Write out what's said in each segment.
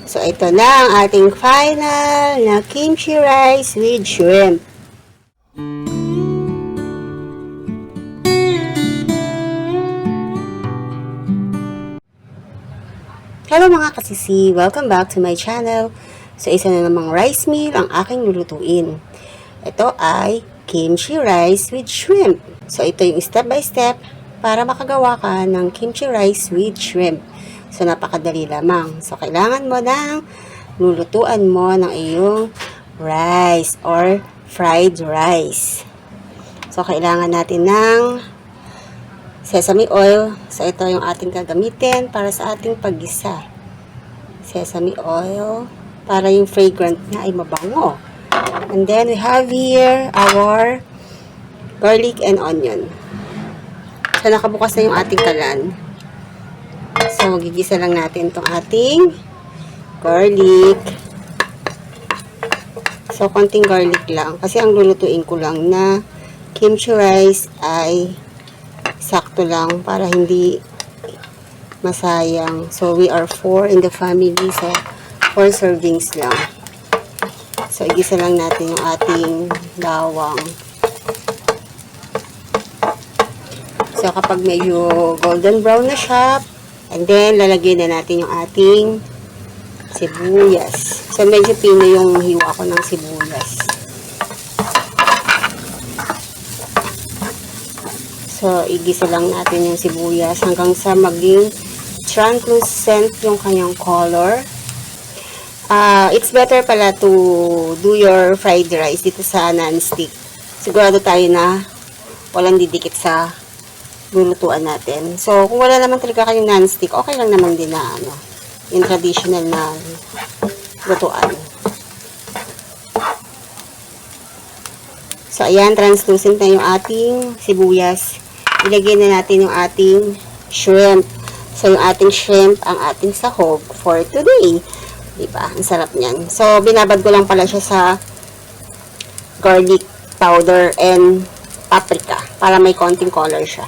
So, ito na ang ating final na kimchi rice with shrimp. Hello mga kasisi! Welcome back to my channel. So, isa na namang rice meal ang aking lulutuin. Ito ay kimchi rice with shrimp. So, ito yung step by step para makagawa ka ng kimchi rice with shrimp. So, napakadali lamang. So, kailangan mo ng lulutuan mo ng iyong rice or fried rice. So, kailangan natin ng sesame oil. So, ito yung ating gagamitin para sa ating paggisa. Sesame oil para yung fragrant niya ay mabango. And then, we have here our garlic and onion. So, nakabukas na yung ating kalan. So, gigisa lang natin itong ating garlic. So, konting garlic lang. Kasi ang lulutuin ko lang na kimchi rice ay sakto lang para hindi masayang. So, we are 4 in the family. So, 4 servings lang. So, igisa lang natin yung ating bawang. So, kapag medyo golden brown na siya, and then, lalagyan na natin yung ating sibuyas. So, medyo pino yung hiwa ko ng sibuyas. So, igisa lang natin yung sibuyas hanggang sa maging translucent yung kanyang color. It's better pala to do your fried rice dito sa non-stick. Sigurado tayo na walang didikit sa lulutuan natin. So, kung wala naman talaga kayong non-stick, okay lang naman din na yung traditional na lutuan. So, ayan, translucent na yung ating sibuyas. Ilagay na natin yung ating shrimp. So, yung ating shrimp, ang ating sahog for today. Diba? Ang sarap niyan. So, binabad ko lang pala siya sa garlic powder and paprika para may konting color siya.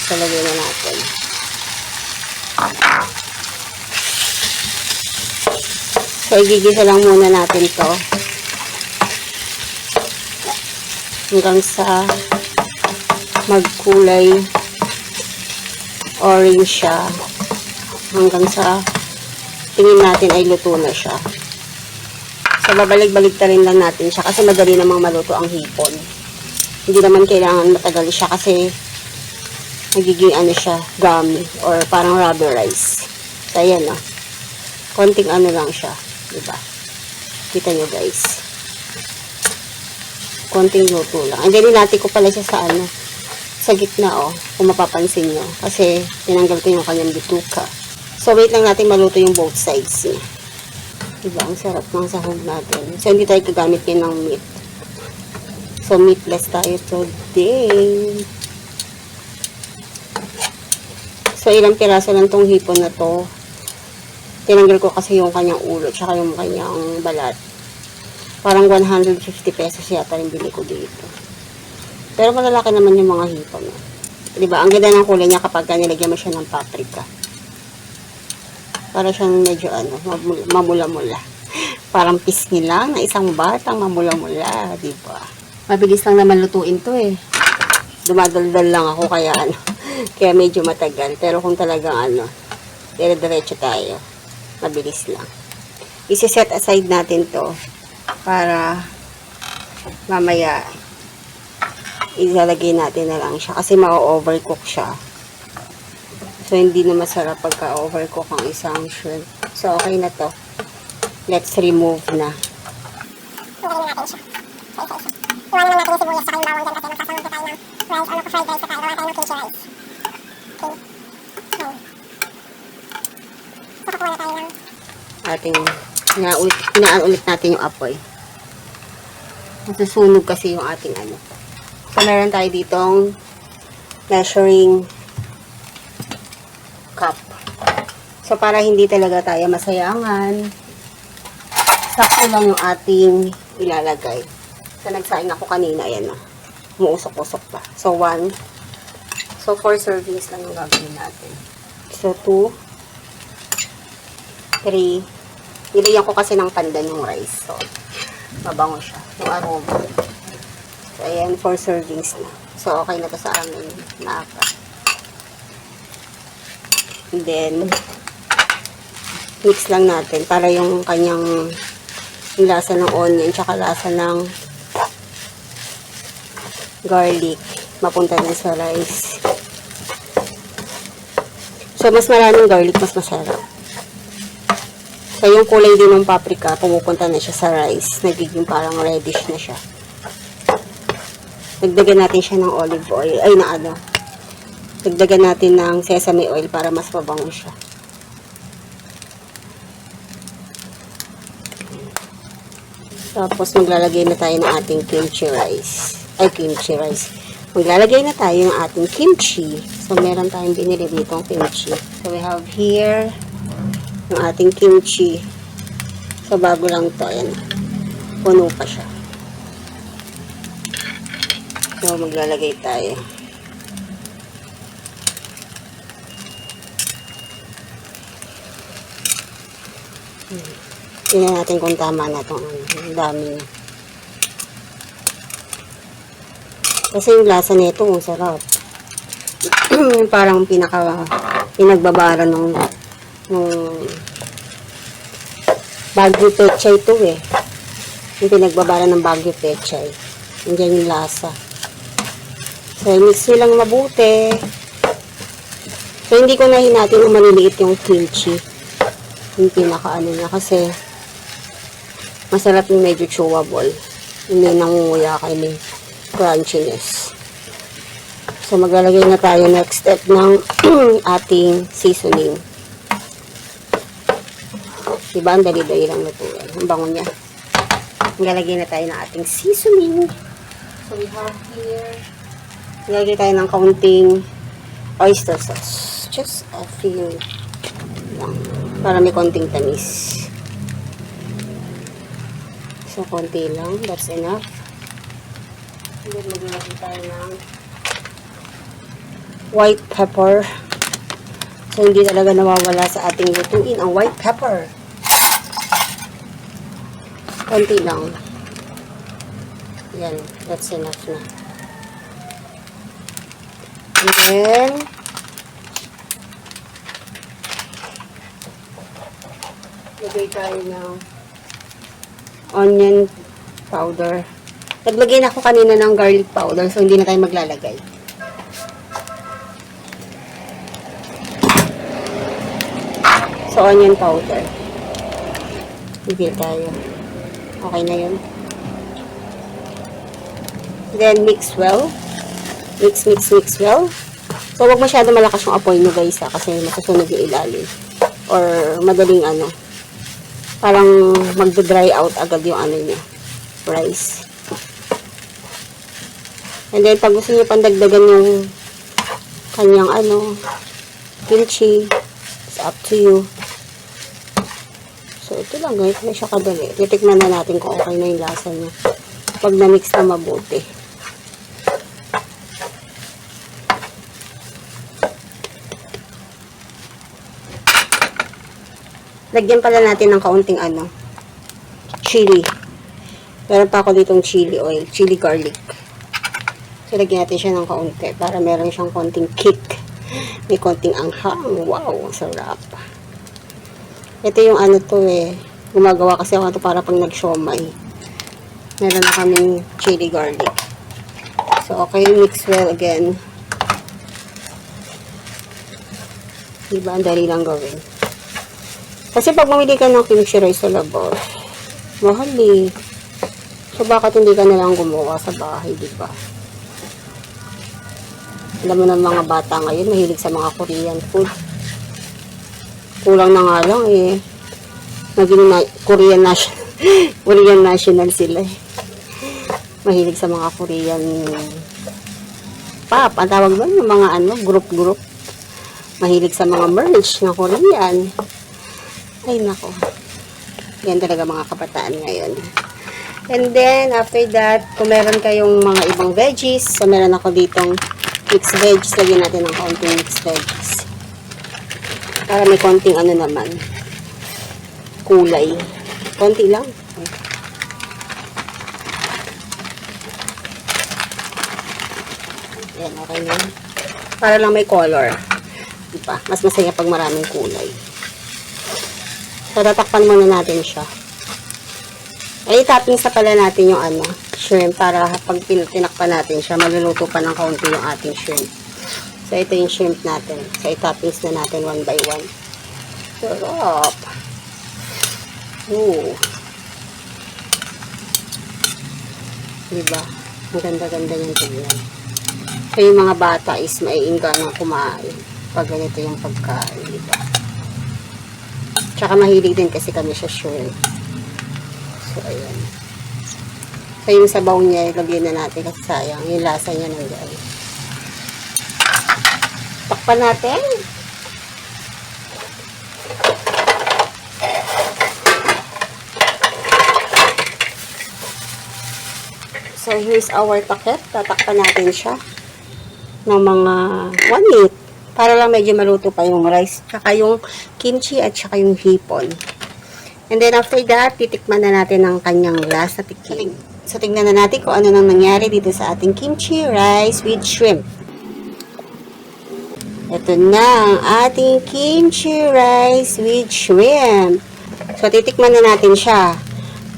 So, lagay na natin. So, igigisa lang muna natin to hanggang sa magkulay orange siya hanggang sa tingin natin ay luto na siya. So, babalik-balik ta rin lang natin siya kasi madali namang maluto ang hipon. Hindi naman kailangan matagal siya kasi magiging siya, gummy or parang rubber rice. So, ayan konting lang siya. Diba? Kita nyo guys. Konting luto lang. And then, natin ko pala siya sa gitna kung mapapansin nyo. Kasi, tinanggal ko yung kanyang bituka. So, wait lang natin maluto yung both sides niya. Diba? Ang sarap ng sahog natin. So, hindi tayo gagamit yun ng meat. So, meatless tayo today. So, ilang piraso lang tong hipon na to. Tinanggal ko kasi yung kanyang ulo tsaka yung kanyang balat. Parang 150 pesos yata yung bili ko dito. Pero malalaki naman yung mga hipon. Diba? Ang ganda ng kulay niya kapag nilagyan mo siya ng paprika. Para siyang medyo mamula-mula. Parang pisngi lang na isang batang mamula-mula. Diba? Mabilis lang naman lutuin to eh. Dumadaldal lang ako kaya kaya medyo matagal. Pero kung talagang dire-diretso tayo. Mabilis lang. Isi-set aside natin to para mamaya ilalagay natin na lang siya kasi ma-overcook siya. So, hindi na masarap pagka-overcook ang isang shrimp. So, okay na to. Let's remove na. Iwanan natin siya. Iwanan natin yung sibuyas sa kayong bawang dyan kasi magsasamag na tayo ng rice or magpa-fried rice na tayo. Gawa tayo ng kimchi rice. Okay. So, kakuha na tayo ng hinaan ulit natin yung apoy. Masusunog kasi yung ating So, meron tayo ditong measuring cup. So, para hindi talaga tayo masayangan, sakto lang yung ating ilalagay. So, nagsaing ako kanina, ayan umuusok-usok pa. So, 1. So, 4 servings lang yung gagawin natin. So, 2. 3. Nilagyan ko kasi ng pandan yung rice. So, mabango siya. Yung aroma. So, ayan, 4 servings na. So, okay na to sa amin. Maaga. And then, mix lang natin para yung kanyang yung lasa ng onion tsaka lasa ng garlic mapunta din sa rice. So, mas maraming garlic, mas masarap. So, yung kulay din ng paprika, pumupunta na siya sa rice. Nagiging parang reddish na siya. Dagdagan natin siya ng olive oil. Ay, na ano. Dagdagan natin ng sesame oil para mas mabango siya. Tapos, maglalagay na tayo ng ating kimchi rice. Ay, kimchi rice. Maglalagay na tayo ng ating kimchi. So, meron tayong binili ditong kimchi. So, we have here yung ating kimchi. So, bago lang to. Ayan. Puno pa siya. So, maglalagay tayo. Tingnan natin kung tama na itong ang dami niya. Kasi yung lasa nito, ang sarap. Parang pinagbabara nung Baguio Pechay ito eh. Yung pinagbabara ng Baguio Pechay. Nandiyan yung lasa. So, mix nyo lang mabuti. So, hindi ko na hinatin kung maliliit yung kimchi. Yung pinaka-ano niya kasi masarap yung medyo chewable. Hindi nangunguya kayo may crunchiness. So, maglalagay na tayo next step ng ating seasoning. Diba? Ang dali-dali lang natuloy. Ang bango niya. Maglalagay na tayo ng ating seasoning. So, we have here, maglalagay tayo ng kaunting oyster sauce. Just a few lang. Para may konting tamis. So, konti lang. That's enough. And then, maglalagay tayo ng white pepper. So, hindi talaga nawawala sa ating lutuin ang white pepper. Konti lang. Yan. That's enough na. And then, lagay tayo ng onion powder. Naglagay na ako kanina ng garlic powder, so hindi na tayo maglalagay. So, onion powder. Lagay tayo. Okay na yun. Then, mix well. Mix well. So, wag masyado malakas yung apoy nyo guys kasi masusunog yung ilalim. Or, madaling parang magda-dry out agad yung niya, rice. And then, pag gusto nyo pandagdagan yung kanyang kimchi, it's up to you. So, ito lang guys, na siya kadali. Titikman na natin kung okay na yung lasa niya. Pag na-mix na mabuti. Lagyan pala natin ng kaunting chili. Meron pa ako ditong chili oil, chili garlic. So, lagyan natin siya ng kaunti para meron siyang konting kick. May konting anghang. Wow, sarap. Ito yung to gumagawa kasi ako ito para pag nag-siomay. Meron na kaming chili garlic. So, okay, mix well again. Diba? Ang dali lang gawin. Kasi pag mamili ka ng kimchi rice sa labas, mahal eh. So, bakit hindi ka nalang gumawa sa bahay, diba? Alam mo ng mga bata ngayon, mahilig sa mga Korean food. Kulang na nga lang eh. Naging Korean national sila eh. Mahilig sa mga Korean pop. Ang tawag doon, yung mga group. Mahilig sa mga merch na Korean. Ay nako. Yan talaga mga kabataan ngayon. And then, after that, kung meron kayong mga ibang veggies, so meron ako ditong mixed veggies. Lagyan natin ng konting mixed veggies. Para may konting naman. kulay. Konti lang. Yan, okay na. Para lang may color. Diba? Mas masaya pag maraming kulay. So, tatakpan muna natin siya. Ay, toppings na pala natin yung shrimp para pag tinakpan natin siya, maluluto pa ng kaunti yung ating shrimp. So, ito yung shrimp natin. So, i-toppings na natin one by one. Sarap! Ooh. Diba? Ang ganda-ganda niyang tignan. So, yung mga bata is maiingga ng kumain pag ganito yung pagkain, diba? Tsaka mahilig din kasi kami sa shrimp. So, ayan. So, yung sabaw niya, ilagay na natin kasi sayang. Yung lasa niya nandiyan. Takpan natin. So, here's our takip. Tatakpan natin siya ng mga 1 minute para lang medyo maluto pa yung rice, tsaka yung kimchi at tsaka yung hipon. And then after that, titikman na natin ang kanyang lasa tikim. So, tingnan na natin kung ano nang nangyari dito sa ating kimchi rice with shrimp. Ito na ang ating kimchi rice with shrimp. So, titikman na natin siya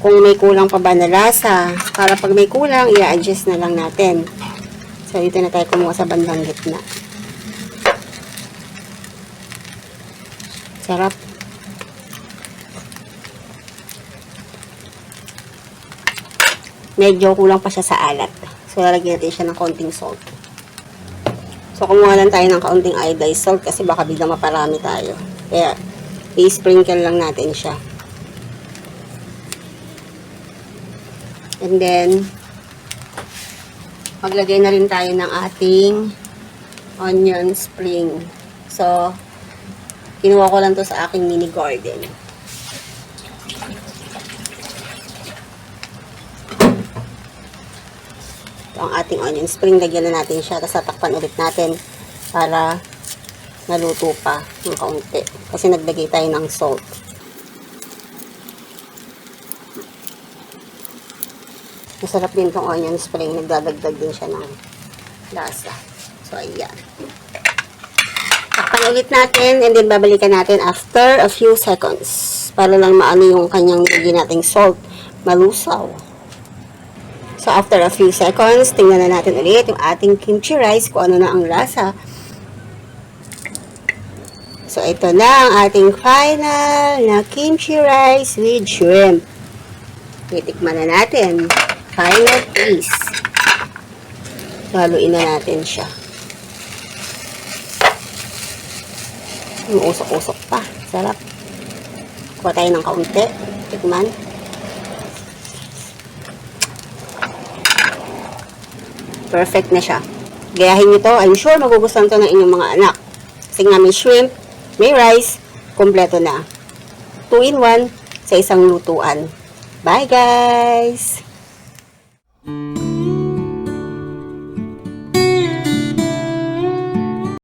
kung may kulang pa ba na lasa. Para pag may kulang, i-adjust na lang natin. So, dito na tayo kumuha sa bandang gitna. Sarap. Medyo kulang pa siya sa alat. So, lalagyan natin siya ng konting salt. So, kumuha lang tayo ng kaunting iodized salt kasi baka biglang maparami tayo. Kaya, i-sprinkle lang natin siya. And then, maglagay na rin tayo ng ating onion spring. So, kinuha ko lang to sa aking mini garden. Ito ang ating onion spring. Lagyan na natin siya. Tapos tatakpan ulit natin para naluto pa ng kaunti. Kasi naglagay tayo ng salt. Masarap din itong onion spring. Nagdadagdag din siya ng lasa. So, ayan. Takpan ulit natin and then babalikan natin after a few seconds para lang maano yung kanyang nilagay nating salt malusaw. So after a few seconds, tingnan na natin ulit yung ating kimchi rice kung ano na ang lasa. So ito na ang ating final na kimchi rice with shrimp. Titikman na natin. Final taste. Haluin na natin siya. Usok-usok pa. Sarap. Kuha tayo ng kaunti. Tikman. Perfect na siya. Gayahin nyo to. I'm sure magugustuhan to ng inyong mga anak. Kasi nga may shrimp, may rice, kompleto na. 2 in 1 sa isang lutuan. Bye guys!